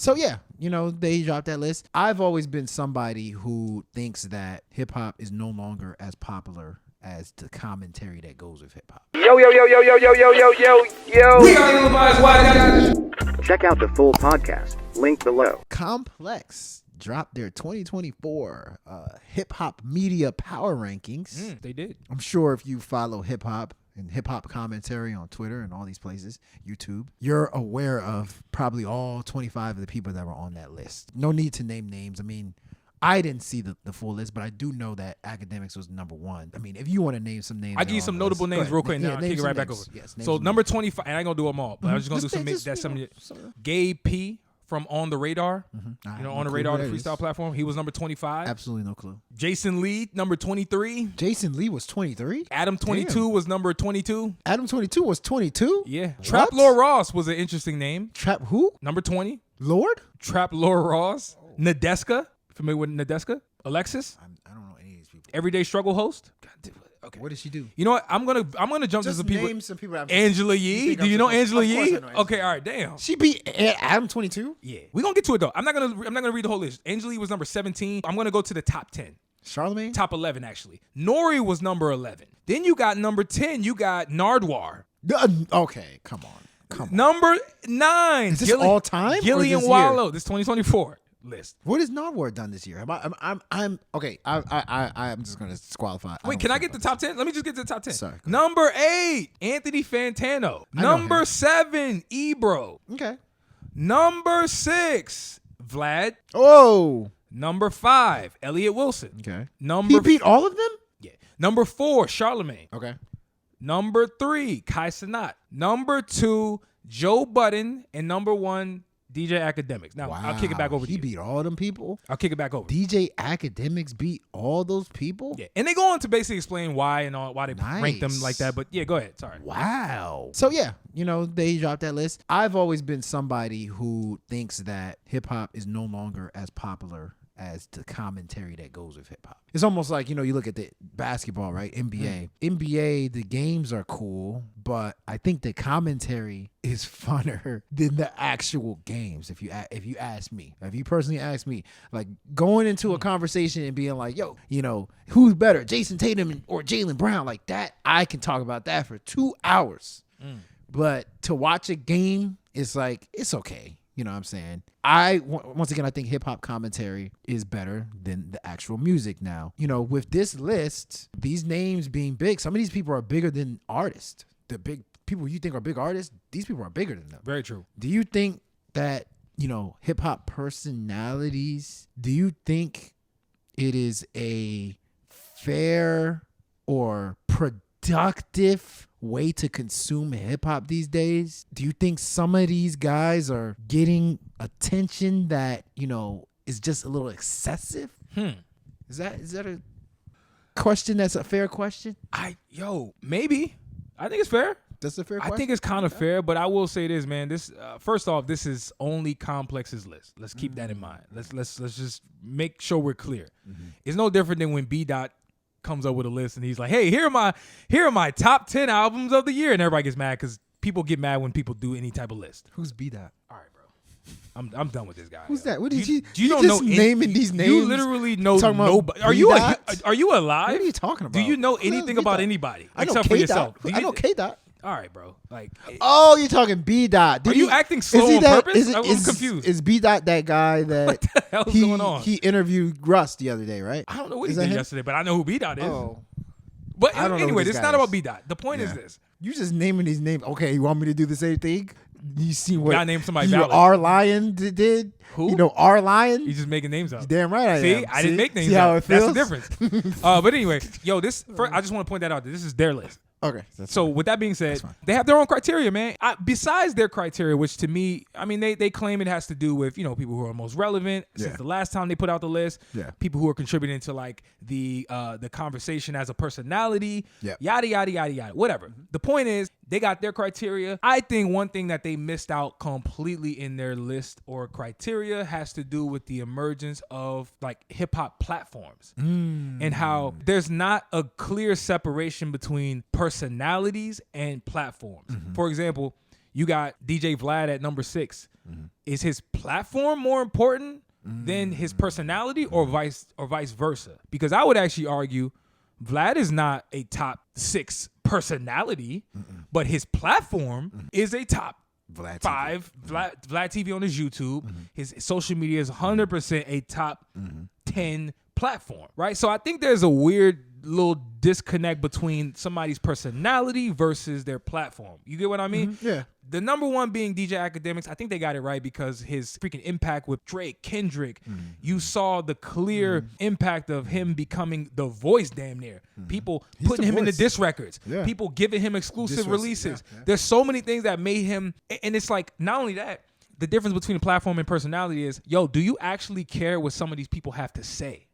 So yeah, they dropped that list. I've always been somebody who thinks that hip hop is no longer as popular as the commentary that goes with hip hop. Yo. We are ill-advised white guys. Check out the full podcast. Link below. Complex dropped their 2024 hip hop media power rankings. They did. I'm sure if you follow hip hop and hip hop commentary on Twitter and all these places, YouTube, you're aware of probably all 25 of the people that were on that list. No need to name names. I mean, I didn't see the full list, but I do know that Akadrmiks was number one. I mean, if you want to name some names, I'll give you some notable names real quick, and then I'll kick it right back over. Yes, so number 25, and I ain't gonna do them all, but I'm just gonna do some. Gabe P from On the Radar, On the Radar, the freestyle platform. He was number 25. Absolutely no clue. Jason Lee, number 23. Jason Lee was 23. Adam 22 was number 22. Adam 22 was 22. Yeah. Trap Lord Ross was an interesting name. Trap who? Number 20. Lord. Trap Lord Ross. Nadeska. Familiar with Nadeska? Alexis? I don't know any of these people. Everyday Struggle host. Okay. What did she do? You know what? I'm gonna jump to some people. Name some people. Angela Yee. Do you know Angela Yee? Okay, all right, damn. She beat Adam 22. Yeah, we're gonna get to it though. I'm not gonna read the whole list. Angela Yee was number 17. I'm gonna go to the top 10. Charlamagne? Top 11 actually. Nori was number 11. Then you got number 10. You got Nardwar. Okay, come on. Number 9. Is this all time? Gillian Wallow. This 2024. List. What has Nardwar done this year? I'm okay. I'm just gonna disqualify. Wait, can I get the top 10? Let me just get to the top 10. Sorry. Number 8, Anthony Fantano. Number 7, Ebro. Okay. Number 6, Vlad. Oh. Number 5, Elliot Wilson. Okay. He beat all of them? Yeah. Number 4, Charlamagne. Okay. Number 3, Cenat. Number 2, Joe Budden, and number 1, DJ Akadrmiks. Now, wow. I'll kick it back over to you. He beat all them people? I'll kick it back over. DJ Akadrmiks beat all those people? Yeah. And they go on to basically explain why and why they rank them like that. But yeah, go ahead. Sorry. Wow. So yeah, they dropped that list. I've always been somebody who thinks that hip hop is no longer as popular as the commentary that goes with hip hop. It's almost like, you look at the basketball, right? NBA. NBA, the games are cool, but I think the commentary is funner than the actual games. If you ask me, if you personally ask me, like going into a conversation and being like, yo, who's better, Jason Tatum or Jaylen Brown? Like that, I can talk about that for 2 hours. But to watch a game, it's like, it's okay. You know what I'm saying? Once again, I think hip hop commentary is better than the actual music now. With this list, these names being big, some of these people are bigger than artists. The big people you think are big artists, these people are bigger than them. Very true. Do you think that, hip hop personalities, do you think it is a fair or productive way to consume hip hop these days? Do you think some of these guys are getting attention that, is just a little excessive? Is that a question that's a fair question? Maybe. I think it's fair. That's a fair question. I think it's kind of fair, but I will say this, man. This first off, this is only Complex's list. Let's keep that in mind. Let's just make sure we're clear. It's no different than when B. Dot comes up with a list and he's like, hey, here are my top 10 albums of the year, and everybody gets mad because people get mad when people do any type of list. Who's B. Dot? All right, bro. I'm done with this guy. Who's that? What did you don't just know naming these names? You literally know nobody. Are you alive? What are you talking about? Do you know anything about anybody except for yourself? I know K. Dot. All right, bro. Like, you're talking B. Dot. Are you acting slow on purpose? I'm confused. Is B. Dot that guy that what the hell's going on? He interviewed Russ the other day, right? I don't know what he did yesterday, but I know who B. Dot is. Oh. But anyway, it's not about B. Dot. The point is this. You just naming these names. Okay, you want me to do the same thing? You see what I named somebody R. Lion did? Who? R. Lion? You just making names up. Damn right I am. See, I didn't make names see up. How it feels? That's the difference. But anyway, I just want to point that out. This is their list. Okay. So with that being said, they have their own criteria, man. Besides their criteria, which to me, I mean, they claim it has to do with, people who are most relevant since the last time they put out the list. Yeah. People who are contributing to like the conversation as a personality. Yeah. Yada, yada, yada, yada. Whatever. The point is, they got their criteria. I think one thing that they missed out completely in their list or criteria has to do with the emergence of like hip hop platforms and how there's not a clear separation between personalities and platforms. For example, You got DJ Vlad at number 6. Is his platform more important than his personality, or vice versa? Because I would actually argue Vlad is not a top 6 personality, but his platform is a top Vlad 5. Vlad TV on his YouTube. His social media is 100% a top 10 platform, right? So I think there's a weird little disconnect between somebody's personality versus their platform. You get what I mean? Yeah. The number one being DJ Akadrmiks. I think they got it right because his freaking impact with Drake, Kendrick, you saw the clear impact of him becoming the voice damn near. People putting him in the diss records. Yeah. People giving him exclusive releases. Yeah. There's so many things that made him, and it's like, not only that, the difference between a platform and personality is, yo, do you actually care what some of these people have to say?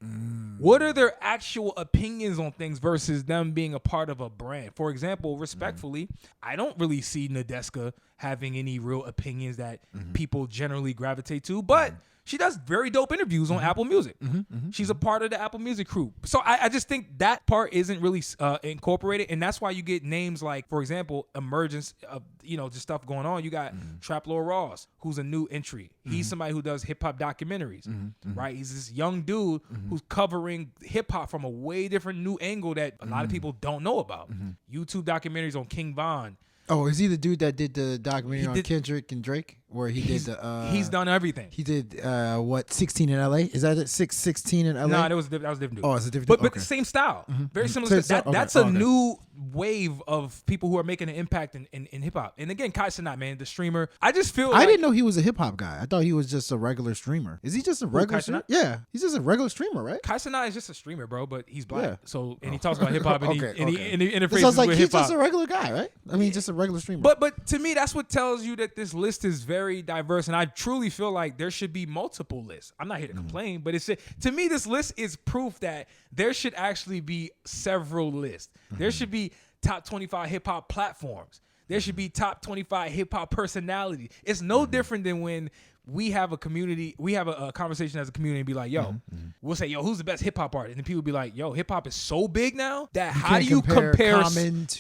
What are their actual opinions on things versus them being a part of a brand? For example, respectfully, I don't really see Nadeska having any real opinions that people generally gravitate to, but she does very dope interviews on Apple Music. She's a part of the Apple Music crew. So I just think that part isn't really incorporated, and that's why you get names like, for example, emergence of, just stuff going on. You got Trap Lord Ross, who's a new entry. He's somebody who does hip-hop documentaries, right? He's this young dude who's covering hip-hop from a way different new angle that a lot of people don't know about. YouTube documentaries on King Von. Oh, is he the dude that did the documentary on Kendrick and Drake? Where he's done everything. He did 16 in LA? Is that it? 16 in LA? No, that was a different dude. Oh, it's a different But dude. the same style. Very similar. That's a new wave of people who are making an impact in hip hop. And again, Cenat, man, the streamer. I just feel I didn't know he was a hip hop guy. I thought he was just a regular streamer. Is he just a regular streamer? Yeah, he's just a regular streamer, right? Cenat is just a streamer, bro, but he's black. Yeah. So he talks about hip hop and he interfaces so I was like, with he's hip hop. just a regular guy, right? I mean, just a regular streamer. But to me, that's what tells you that this list is very diverse, and I truly feel like there should be multiple lists. I'm not here to complain, but to me, this list is proof that there should actually be several lists. There should be top 25 hip hop platforms. There should be top 25 hip hop personalities. It's no different than when we have a community, we have a conversation as a community and be like, yo, we'll say, yo, who's the best hip hop artist? And people be like, yo, hip hop is so big now that how do you compare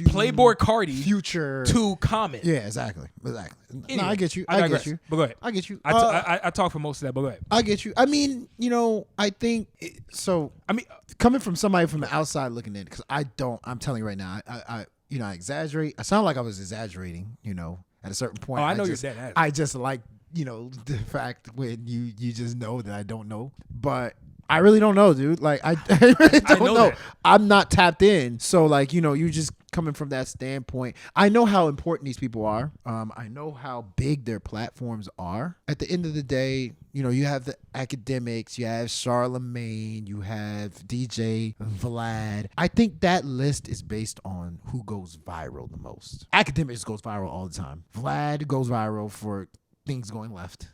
Playboy Cardi, Future to Common? Yeah, exactly. Anyway, no, I get you. I get you. But go ahead. I get you. I talk for most of that, but go ahead. I get you. I mean, I think so. I mean, coming from somebody from the outside looking in, because I'm telling you right now, I exaggerate. I sound like I was exaggerating, at a certain point. Oh, I know you're dead ass. I just like, the fact when you just know that I don't know, but I really don't know, dude. Like I really don't know. I'm not tapped in. So like, you just coming from that standpoint, I know how important these people are. I know how big their platforms are. At the end of the day, you have the Akadrmiks, you have Charlamagne, you have DJ Vlad. I think that list is based on who goes viral the most. Akadrmiks goes viral all the time. Vlad goes viral for things going left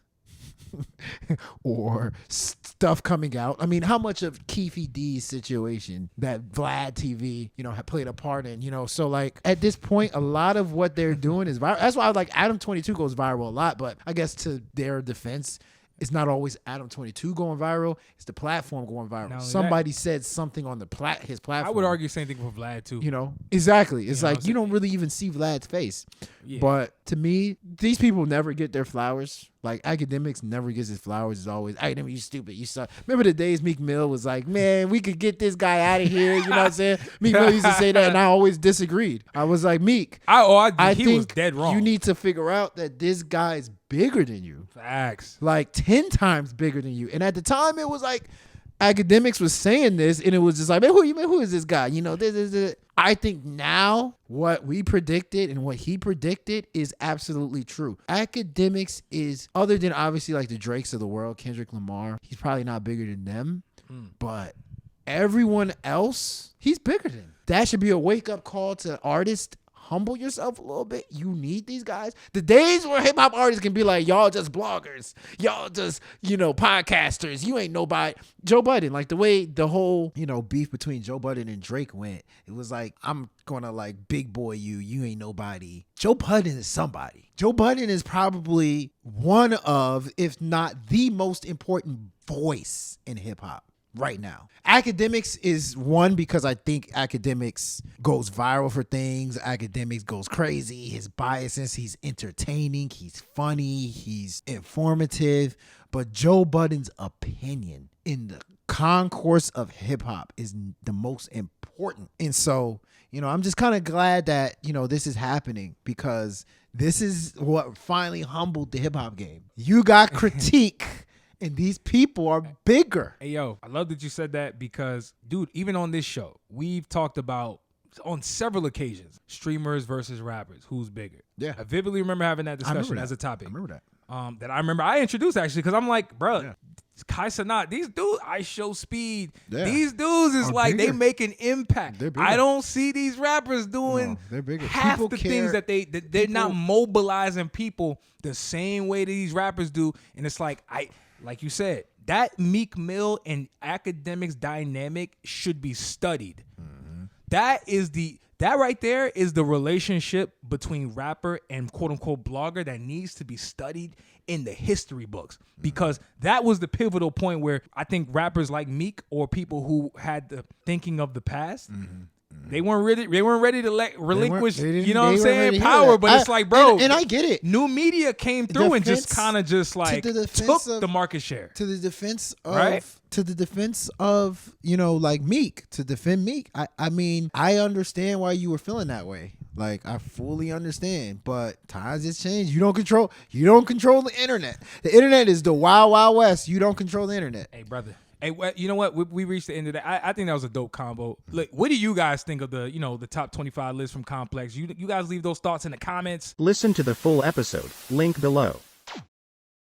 or stuff coming out. I mean, how much of Keefy D's situation that Vlad TV, had played a part in, so like at this point, a lot of what they're doing is viral. That's why like Adam 22 goes viral a lot, but I guess to their defense, it's not always Adam 22 going viral. It's the platform going viral. Somebody said something on his platform. I would argue the same thing for Vlad too. Exactly. It's like you don't really even see Vlad's face. Yeah. But to me, these people never get their flowers. Like Akadrmiks never gets his flowers. It's always, Akadrmiks, you stupid, you suck. Remember the days Meek Mill was like, man, we could get this guy out of here. You know what I'm saying? Meek Mill used to say that, and I always disagreed. I was like, Meek, I think was dead wrong. You need to figure out that this guy is bigger than you. Facts. Like 10 times bigger than you. And at the time, it was like Akadrmiks was saying this, and it was just like, man, who is this guy? This. I think now what we predicted and what he predicted is absolutely true. Akadrmiks is, other than obviously like the Drakes of the world, Kendrick Lamar, he's probably not bigger than them, but everyone else, he's bigger than. That should be a wake-up call to artists. Humble yourself a little bit. You need these guys. The days where hip hop artists can be like, y'all just bloggers, y'all just, podcasters. You ain't nobody. Joe Budden, like the way the whole, beef between Joe Budden and Drake went, it was like, I'm gonna like big boy you. You ain't nobody. Joe Budden is somebody. Joe Budden is probably one of, if not the most important voice in hip hop. right now. Akadrmiks is one because I think Akadrmiks goes viral for things. Akadrmiks goes crazy. His biases, he's entertaining, he's funny, he's informative. But Joe Budden's opinion in the concourse of hip hop is the most important. And so, I'm just kind of glad that, this is happening because this is what finally humbled the hip hop game. You got critique. And these people are bigger. Hey, yo, I love that you said that because, dude, even on this show, we've talked about, on several occasions, streamers versus rappers. Who's bigger? Yeah. I vividly remember having that discussion as a topic. I remember that. I introduced, actually, because I'm like, bro, Cenat, these dudes, I show speed. Yeah. These dudes is like, bigger. They make an impact. I don't see these rappers doing half people the things that they're not mobilizing people the same way that these rappers do. And it's like, like you said, that Meek Mill and Akadrmiks dynamic should be studied. Mm-hmm. That right there is the relationship between rapper and quote unquote blogger that needs to be studied in the history books. Because that was the pivotal point where I think rappers like Meek or people who had the thinking of the past, they weren't ready to relinquish, power. But it's like, bro, and I get it. New media came through and just kind of just like took the market share. To the defense of, like Meek, to defend Meek. I mean, I understand why you were feeling that way. Like, I fully understand, but times has changed. You don't control the internet. The internet is the wild, wild west. You don't control the internet. Hey, brother. Hey, you know what? We reached the end of that. I think that was a dope combo. Look, what do you guys think of the top 25 list from Complex? You guys leave those thoughts in the comments. Listen to the full episode. Link below.